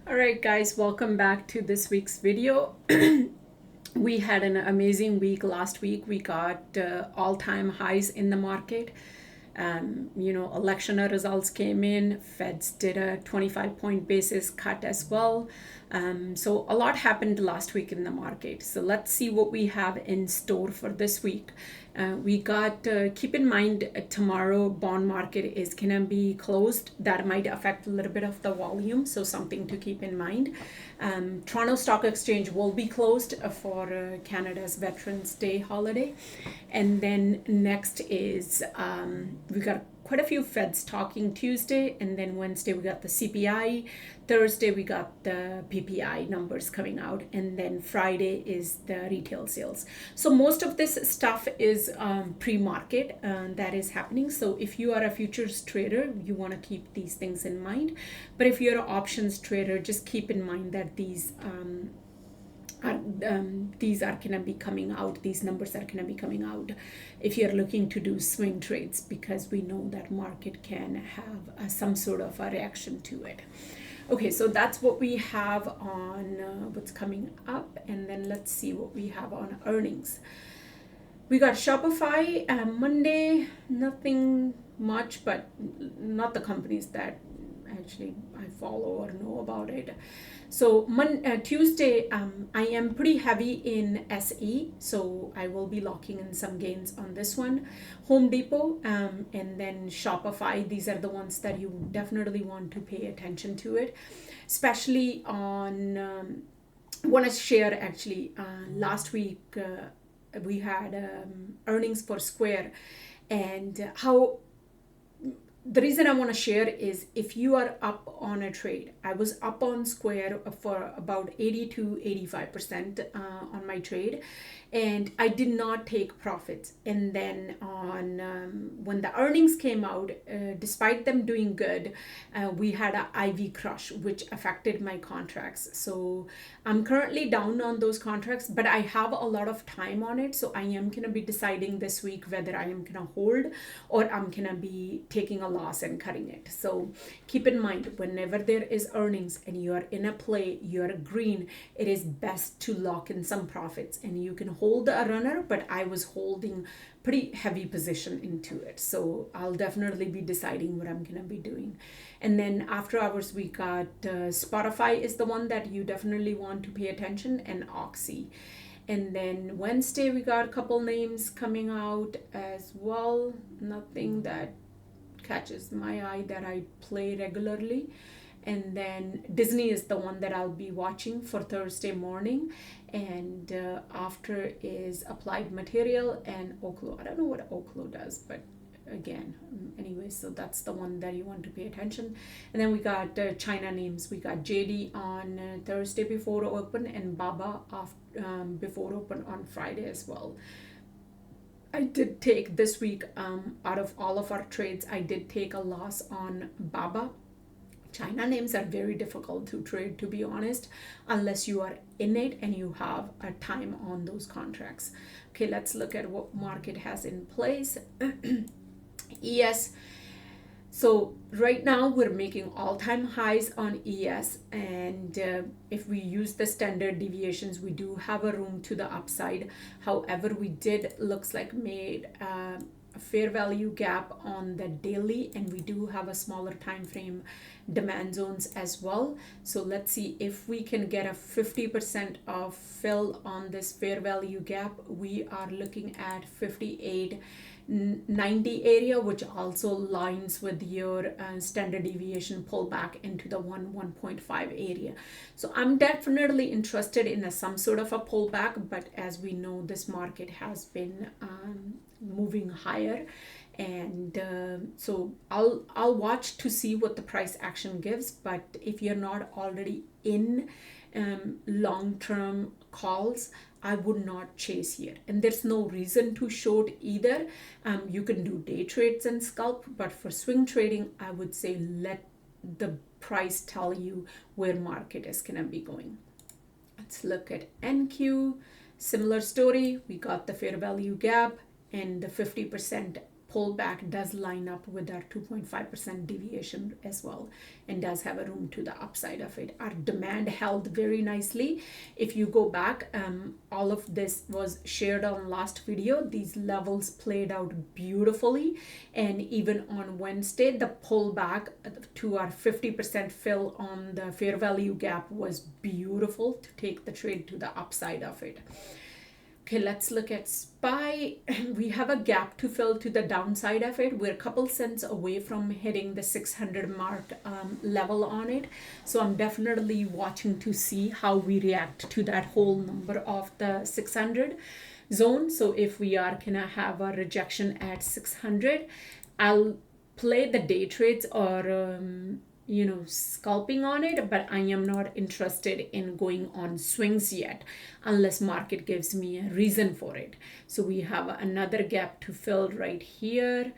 All right, guys, welcome back to this week's video. We had an amazing week last week. We got all-time highs in the market. Election results came in. Feds did a 25-point basis cut as well. So a lot happened last week in the market. So let's see what we have in store for this week. Keep in mind, tomorrow bond market is gonna be closed. That might affect a little bit of the volume, so something to keep in mind. Toronto Stock Exchange will be closed for Canada's Veterans Day holiday. And then next is we got quite a few Feds talking Tuesday, and then Wednesday we got the CPI. Thursday we got the PPI numbers coming out, and then Friday is the retail sales. So most of this stuff is pre-market that is happening. So if you are a futures trader, you want to keep these things in mind. But if you're an options trader, just keep in mind that these are going to be coming out. These numbers are going to be coming out if you're looking to do swing trades, because we know that market can have some sort of a reaction to it. Okay, so that's what we have on what's coming up, and then let's see what we have on earnings. We got Shopify Monday, nothing much, but not the companies that actually I follow or know about it. So Tuesday, I am pretty heavy in SE, so I will be locking in some gains on this one. Home Depot and then Shopify, these are the ones that you definitely want to pay attention to it, especially on, I want to share actually, last week we had earnings for Square, and how the reason I want to share is if you are up on a trade. I was up on Square for about 80 to 85% on my trade, and I did not take profits. And then on when the earnings came out, despite them doing good, we had an IV crush, which affected my contracts. So I'm currently down on those contracts, but I have a lot of time on it. So I am going to be deciding this week whether I am going to hold or I'm going to be taking a loss and cutting it. So keep in mind, whenever there is earnings and you are in a play, you're green, it is best to lock in some profits, and you can hold a runner, but I was holding pretty heavy position into it. So I'll definitely be deciding what I'm going to be doing. And then after hours, we got Spotify is the one that you definitely want to pay attention, and Oxy. And then Wednesday, we got a couple names coming out as well. Nothing that catches my eye that I play regularly. And then Disney is the one that I'll be watching for Thursday morning. And after is Applied Material and Oklo. I don't know what Oklo does, but again, anyway, so that's the one that you want to pay attention. And then we got China names. We got JD on Thursday before open, and Baba before open on Friday as well. I did take this week, out of all of our trades, I did take a loss on Baba. China names are very difficult to trade, to be honest, unless you are in it and you have a time on those contracts. Okay, let's look at what market has in place. ES. So right now we're making all-time highs on ES, and if we use the standard deviations, we do have a room to the upside. However, we did, looks like, made a fair value gap on the daily, and we do have a smaller time frame demand zones as well. So let's see if we can get a 50% of fill on this fair value gap. We are looking at 58.90 area, which also lines with your standard deviation pullback into the 1.5 area. So I'm definitely interested in some sort of a pullback, but as we know, this market has been moving higher, and so I'll watch to see what the price action gives. But if you're not already in long-term calls, I would not chase here, and there's no reason to short either. You can do day trades and scalp, but for swing trading, I would say let the price tell you where market is gonna be going. Let's look at NQ. Similar story. We got the fair value gap and the 50% pullback does line up with our 2.5% deviation as well, and does have a room to the upside of it. Our demand held very nicely. If you go back, all of this was shared on last video. These levels played out beautifully, and even on Wednesday, the pullback to our 50% fill on the fair value gap was beautiful to take the trade to the upside of it. Okay, let's look at SPY. We have a gap to fill to the downside of it. We're a couple cents away from hitting the 600 mark level on it. So I'm definitely watching to see how we react to that whole number of the 600 zone. So if we are gonna have a rejection at 600, I'll play the day trades or scalping on it, but I am not interested in going on swings yet unless market gives me a reason for it. So we have another gap to fill right here,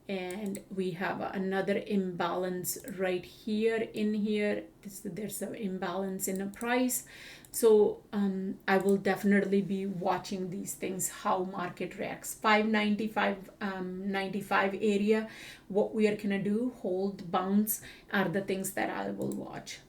and we have another imbalance right here in here. There's an imbalance in the price. So I will definitely be watching these things, how market reacts. 595 area, what we are gonna do, hold, bounce, are the things that I will watch.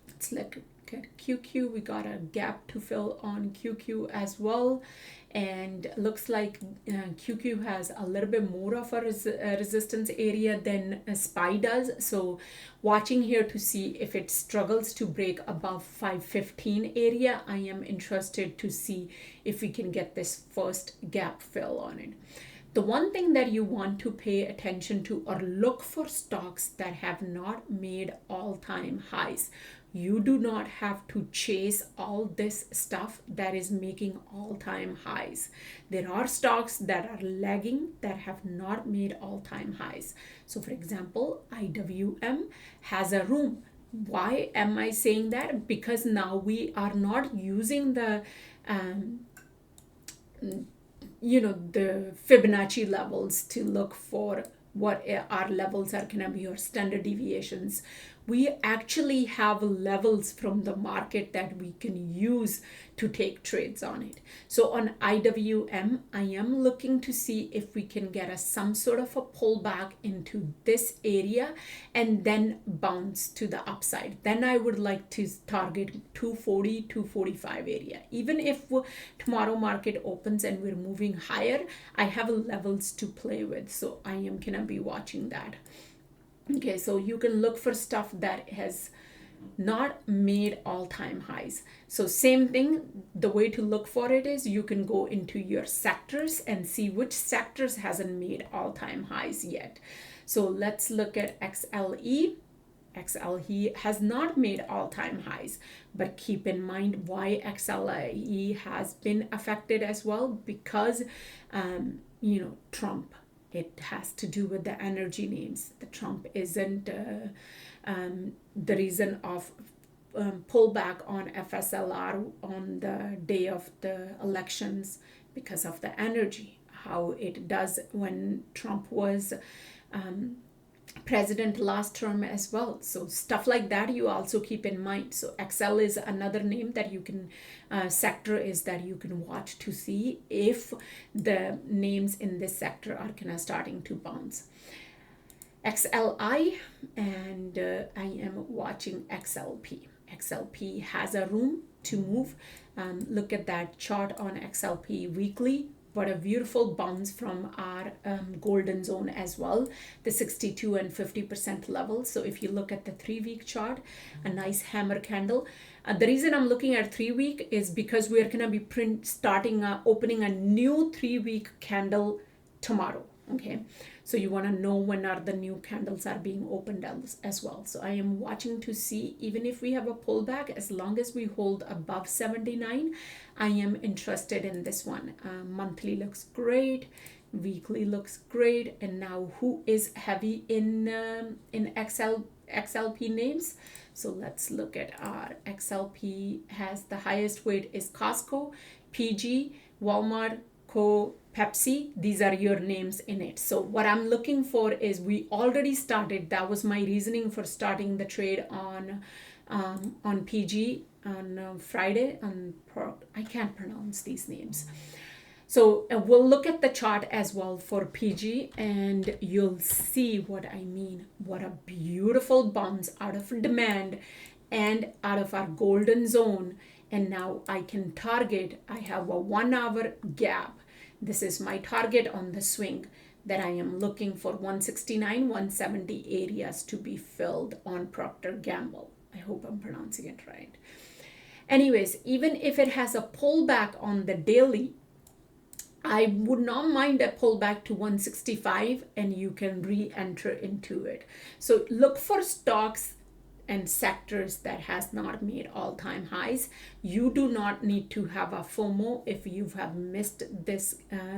Let's look at QQ. We got a gap to fill on QQ as well, and looks like QQ has a little bit more of a resistance area than SPY does. So watching here to see if it struggles to break above 515 area. I am interested to see if we can get this first gap fill on it. The one thing that you want to pay attention to or look for stocks that have not made all-time highs. You do not have to chase all this stuff that is making all-time highs. There are stocks that are lagging that have not made all-time highs. So for example, IWM has a room. Why am I saying that? Because now we are not using the the Fibonacci levels to look for what our levels are going to be, or standard deviations. We actually have levels from the market that we can use to take trades on it. So on IWM, I am looking to see if we can get some sort of a pullback into this area and then bounce to the upside. Then I would like to target 240, 245 area. Even if tomorrow market opens and we're moving higher, I have levels to play with. So I am going to be watching that. Okay, so you can look for stuff that has not made all-time highs. So same thing, the way to look for it is you can go into your sectors and see which sectors hasn't made all-time highs yet. So let's look at XLE. XLE has not made all-time highs, but keep in mind why XLE has been affected as well, because Trump. It has to do with the energy names. The Trump isn't the reason of pullback on FSLR on the day of the elections, because of the energy, how it does when Trump was president last term as well. So stuff like that you also keep in mind. So XL is another name that you can sector is that you can watch to see if the names in this sector are kind of starting to bounce. XLI, and I am watching XLP. XLP has a room to move. Look at that chart on XLP weekly. What a beautiful bounce from our golden zone as well, the 62 and 50% level. So if you look at the 3-week chart, a nice hammer candle. The reason I'm looking at 3-week is because we're going to be opening a new 3-week candle tomorrow. Okay, so you want to know when are the new candles are being opened as well. So I am watching to see, even if we have a pullback, as long as we hold above 79, I am interested in this one. Monthly looks great, weekly looks great, and now who is heavy in XLP names? So let's look at our XLP. Has the highest weight is Costco, PG, Walmart, Pepsi. These are your names in it. So what I'm looking for is, we already started, that was my reasoning for starting the trade on PG on Friday. I can't pronounce these names. So we'll look at the chart as well for PG, and you'll see what I mean. What a beautiful bounce out of demand and out of our golden zone. And now I can target, I have a 1 hour gap. This is my target on the swing that I am looking for 169, 170 areas to be filled on Procter Gamble. I hope I'm pronouncing it right. Anyways, even if it has a pullback on the daily, I would not mind a pullback to 165 and you can re-enter into it. So look for stocks and sectors that has not made all-time highs. You do not need to have a FOMO if you have missed this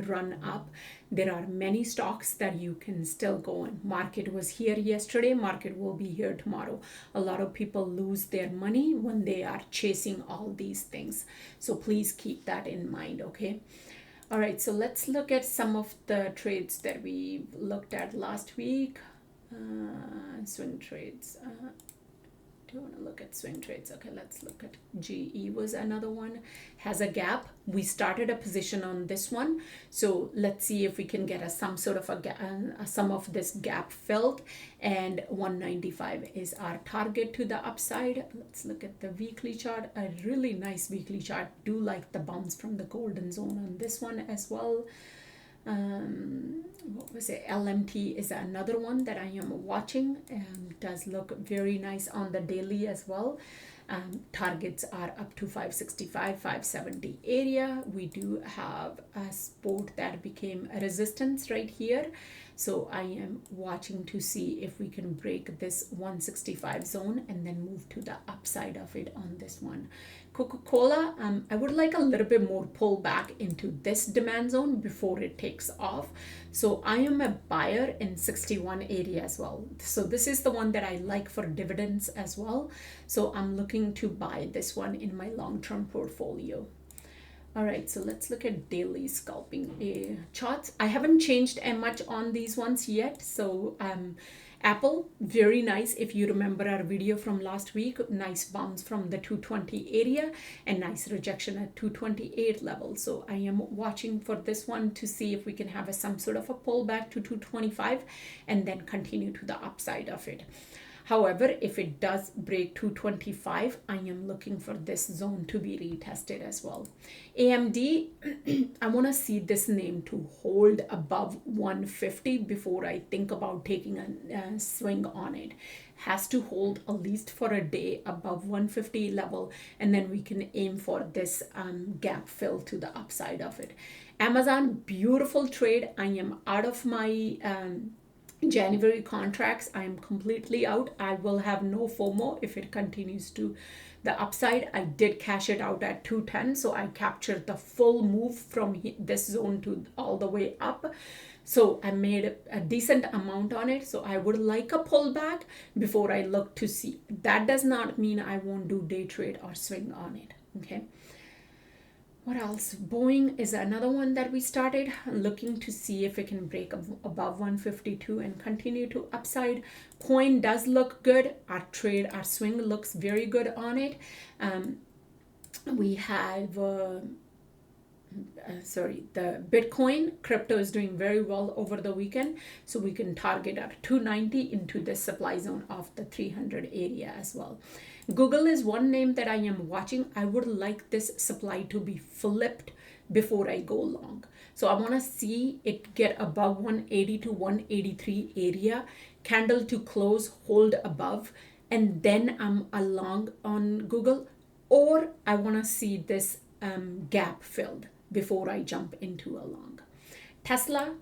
run up. There are many stocks that you can still go in. Market was here yesterday, market will be here tomorrow. A lot of people lose their money when they are chasing all these things. So please keep that in mind, okay? All right, so let's look at some of the trades that we looked at last week. Swing trades. Do you want to look at swing trades? Okay, let's look at GE was another one. Has a gap. We started a position on this one. So let's see if we can get some sort of some of this gap filled. And 195 is our target to the upside. Let's look at the weekly chart. A really nice weekly chart. Do like the bounce from the golden zone on this one as well. What was it? LMT is another one that I am watching, and does look very nice on the daily as well. Targets are up to 565, 570 area. We do have a support that became a resistance right here. So I am watching to see if we can break this 165 zone and then move to the upside of it on this one. Coca-Cola, I would like a little bit more pullback into this demand zone before it takes off. So I am a buyer in 61 area as well. So this is the one that I like for dividends as well. So I'm looking to buy this one in my long-term portfolio. All right, so let's look at daily scalping charts. I haven't changed much on these ones yet. So Apple, very nice. If you remember our video from last week, nice bounce from the 220 area and nice rejection at 228 level. So I am watching for this one to see if we can have some sort of a pullback to 225 and then continue to the upside of it. However, if it does break 225, I am looking for this zone to be retested as well. AMD, I want to see this name to hold above 150 before I think about taking a swing on it. Has to hold at least for a day above 150 level, and then we can aim for this gap fill to the upside of it. Amazon, beautiful trade. I am out of my January contracts. I am completely out. I will have no FOMO if it continues to the upside. I did cash it out at 210, so I captured the full move from this zone to all the way up. So I made a decent amount on it. So I would like a pullback before I look to see. That does not mean I won't do day trade or swing on it. Okay. What else? Boeing is another one that we started looking to see if it can break above 152 and continue to upside. Coin does look good. Our swing looks very good on it. We have the Bitcoin crypto is doing very well over the weekend, so we can target our 290 into the supply zone of the 300 area as well. Google is one name that I am watching. I would like this supply to be flipped before I go long. So I want to see it get above 180 to 183 area, candle to close, hold above, and then I'm along on Google, or I want to see this gap filled before I jump into a long. Tesla,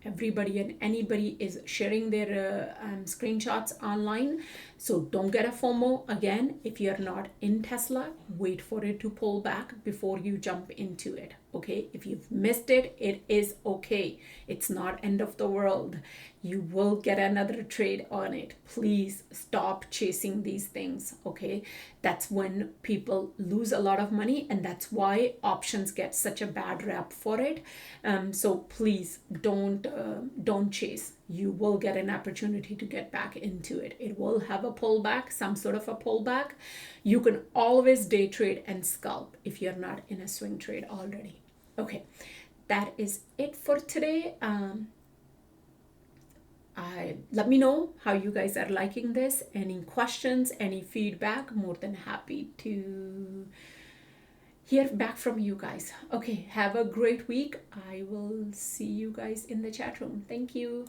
everybody and anybody is sharing their screenshots online. So don't get a FOMO. Again, if you're not in Tesla, wait for it to pull back before you jump into it. Okay, if you've missed it, it is okay. It's not end of the world. You will get another trade on it. Please stop chasing these things. Okay, that's when people lose a lot of money, and that's why options get such a bad rap for it. So please don't chase. You will get an opportunity to get back into it. It will have a pullback, some sort of a pullback. You can always day trade and scalp if you're not in a swing trade already. Okay, that is it for today. Let me know how you guys are liking this. Any questions, any feedback, more than happy to hear back from you guys. Okay, have a great week. I will see you guys in the chat room. Thank you.